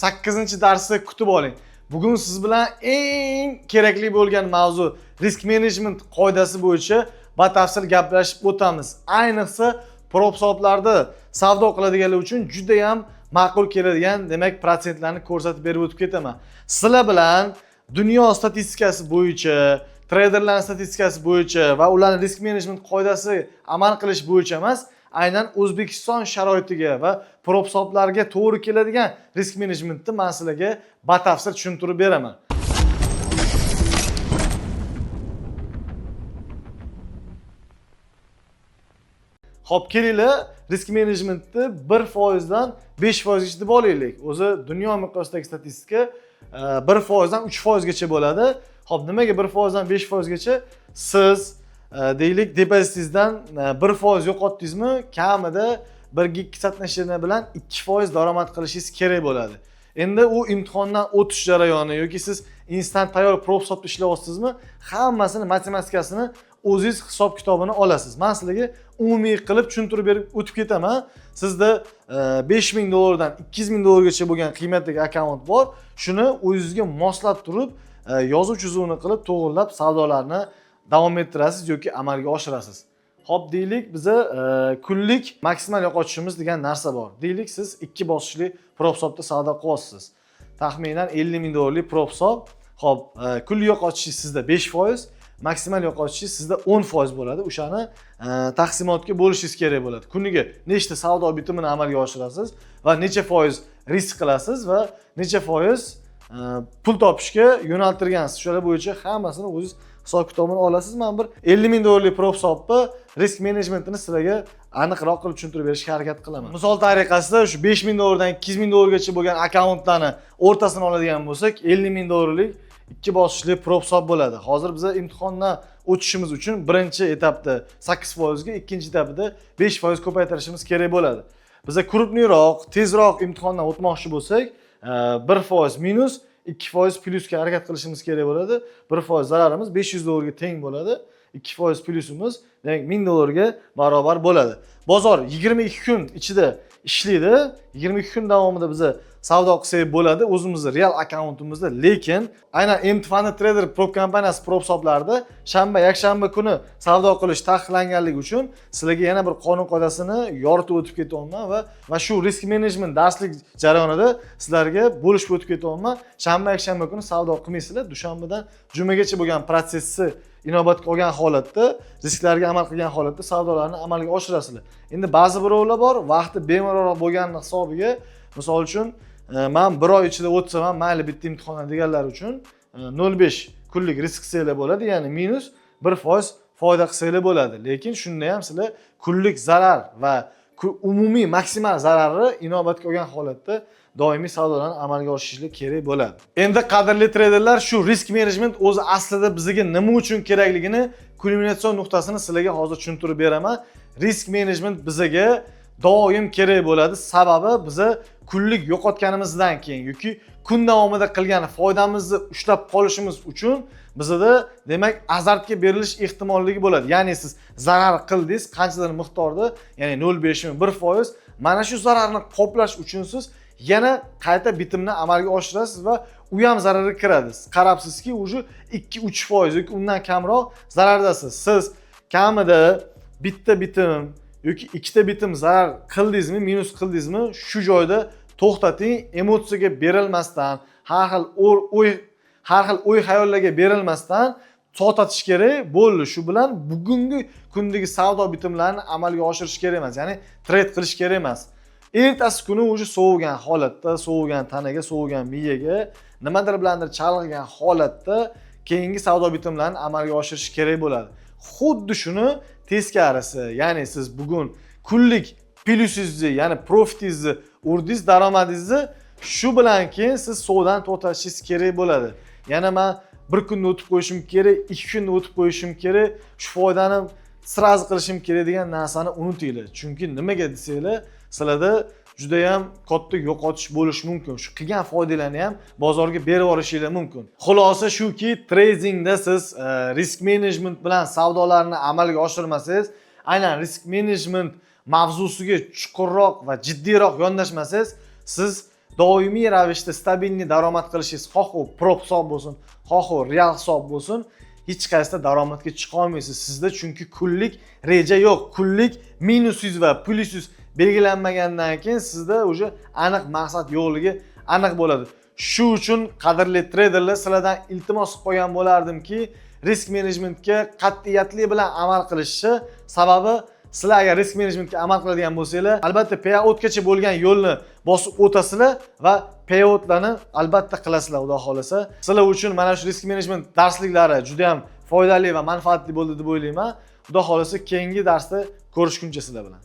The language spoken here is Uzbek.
8-darsni kutib oling. Bugun siz bilan eng kerakli bo'lgan mavzu risk management qoidasi bo'yicha batafsil gaplashib o'tamiz. Ayniqsa prop hisoblarda savdo qiladiganlar uchun juda ham ma'qul keladigan, demak, protsentlarni ko'rsatib berib o'tib ketaman. Sizlar bilan dunyo statistikasi bo'yicha, treyderlar statistikasi bo'yicha va ularning risk management qoidasi amal qilish bo'yicha emas, aynan O'zbekiston sharoitiga va prop hisoblarga to'g'ri keladigan risk managementni men sizlarga batafsil tushuntirib beraman. Xo'p, kelinglar, risk managementni 1% dan 5% gacha deb olaylik. O'zi dunyo miqyosidagi statistika 1% dan 3% gacha bo'ladi. Xo'p, nimaga 1% dan 5% gacha? Siz deylik depozitingizdan 1% yo'qotdingizmi, kamida 1-2 qatnashini bilan 2% daromad qilishingiz kerak bo'ladi. Endi u imtihondan o'tish jarayoni yoki siz instant tayyor prop hisobda ishlayapsizmi, hammasini matematikasini o'zingiz hisob kitobini olasiz. Men sizlarga umumiy qilib tushuntirib berib o'tib ketaman. Sizda $5000 dan $2000 bo'lgan qiymatdagi akkaunt bor. Shuni o'zingizga moslab turib, yozuv chizuvini qilib, to'g'rilab savdolarni davom ettirasiz yoki amalga oshirasiz. Xo'p, deylik, biza kunlik maksimal yo'qotishimiz degan narsa bor. Deylik, siz 2 bosqichli prop hisobda savdo qilyapsiz. Taxminan $50000 prop hisob. Xo'p, kunlik yo'qotishingiz sizda 5%, maksimal yo'qotishingiz sizda 10% bo'ladi. O'shani taqsimotga bo'lishingiz kerak bo'ladi. Kuniga nechta savdo bitimini amalga oshirasiz va necha foiz risk qilasiz va necha foiz pul topishga yo'naltirgansiz. Shular bo'yicha hammasini o'zingiz hisob kitobini olasiz. Men bir $50000 prop hisobda risk managementini sizlarga aniqroq qilib tushuntirib berishga harakat qilaman. Misol tariqasida shu $5000 dan $2000 gacha bo'lgan akkauntlarni o'rtasini oladigan bo'lsak, $50000lik 2 bosqichli prop hisob bo'ladi. Hozir biz imtihondan o'tishimiz uchun birinchi etapda 8% ga, ikkinchi etapda 5% ko'paytirishimiz kerak bo'ladi. Biz krupniroq, tezroq imtihondan o'tmoqchi bo'lsak, 1% minus 2% plyusga harakat qilishimiz kerak bo'ladi. 1% zararimiz $500 ga teng bo'ladi. 2% plyusimiz, demak, $1000 ga barobar bo'ladi. Bozor 22 kun ichida ishlaydi. 22 kun davomida biz savdo qilsak bo'ladi o'zimizning real akkauntimizda, lekin aynan MTFN Trader prop kompaniyasi prop hisoblarida shanba, yakshanba kuni savdo qilish taqiqlanganligi uchun sizlarga yana bir qonun qoidasini yoritib o'tib ketyapman va shu risk management darslik jarayonida sizlarga bo'lishib o'tib ketyapman. Shanba, yakshanba kuni savdo qilmaysizlar, dushanbadan jumagacha bo'lgan protsessni inobatga olgan holatda, risklarga amal qilgan holatda savdolarni amalga oshirasizlar. Endi ba'zi birovlar bor, vaqti bemalolroq bo'lgani hisobiga, misol uchun men 1 oy ichida o'tsam ham mayli bitta imtihondan deganlar uchun 0.5 kunlik risk qilsanglar bo'ladi, ya'ni minus 1% foyda qilsanglar bo'ladi. Lekin shunda ham sizlar kunlik zarar va umumiy maksimal zararni inobatga olgan holatda doimiy savdolarni amalga oshirishingiz kerak bo'ladi. Endi qadrli treyderlar, shu risk management o'zi aslida bizga nima uchun kerakligini kulminatsion nuqtasini sizlarga hozir tushuntirib beraman. Risk management bizga doim kerak bo'ladi. Sababi biz kunlik yo'qotganimizdan keyin yoki kun davomida qilgan foydamizni ushlab qolishimiz uchun bizda demak azartga berilish ehtimolligi bo'ladi. Ya'ni siz zarar qildingiz qanchadir miqdorda, ya'ni 0.5 mi 1%, mana shu zararni qoplash uchun siz yana qayta bitimni amalga oshirasiz va u ham zararga kiradi. Qarabsizki, uje 2-3% yoki undan kamroq zarardasiz. Siz kamida bitta bitim yoki ikkita bitim zarar qildingizmi, minus qildingizmi, shu joyda to'xtating, emotsiyaga berilmasdan, har xil o'y xayollarga berilmasdan to'xtatish kerak bo'ldi. Shu bilan bugungi kundagi savdo bitimlarini amalga oshirish kerak emas, ya'ni trade qilish kerak emas. Ertasi kuni o'sha sovigan holatda, sovigan tanaga, sovigan miyaga nimadir bilandir chalg'igan holatda keyingi savdo bitimlarini amalga oshirish kerak bo'ladi. Xuddi shuni teskarisi, ya'ni siz bugun kunlik plyusingizni, ya'ni profitingizni urdingiz, daromadingizni, shu bilan keyin siz sovdan to'xtatishingiz kerak bo'ladi. Yana men 1 kunni o'tib qo'yishim kerak, 2 kunni o'tib qo'yishim kerak, shu foydani sraz qilishim kerak degan narsani unutinglar. Chunki nimaga desanglar, sizlarda juda ham katta yo'qotish bo'lishi mumkin. Shu qilgan foydalarni ham bozorga berib yuborishinglar mumkin. Xulosa shuki, tradingda siz risk management bilan savdolarni amalga oshirmasangiz, aynan risk management mavzusiga chuqurroq va jiddiyroq yondashmasangiz, siz doimiy ravishda stabilniy daromad qilishingiz, xoh u prop hisob bo'lsin, xoh u real hisob bo'lsin, hech qaysida daromadga chiqa olmaysiz sizda, chunki kunlik reja yo'q. Kunlik -100 va +100 belgilanmagandan keyin sizda o'sha aniq maqsad yo'qligi aniq bo'ladi. Shu uchun qadrli treyderlar, sizlardan iltimos qilib qo'ygan bo'lardimki, risk menejmentga qat'iyatli bilan amal qilishni. Sababi sizlar agar risk menejmentga amal qiladigan bo'lsanglar, albatta payoutgacha bo'lgan yo'lni bosib o'tasizlar va payoutlarni albatta qilasizlar, xudo xolasa. Sizlar uchun mana shu risk menejment darsliklari juda ham foydali va manfaatli bo'ldi deb o'ylayman. Xudo xolasa keyingi darsda ko'rishguncha sizlar bilan.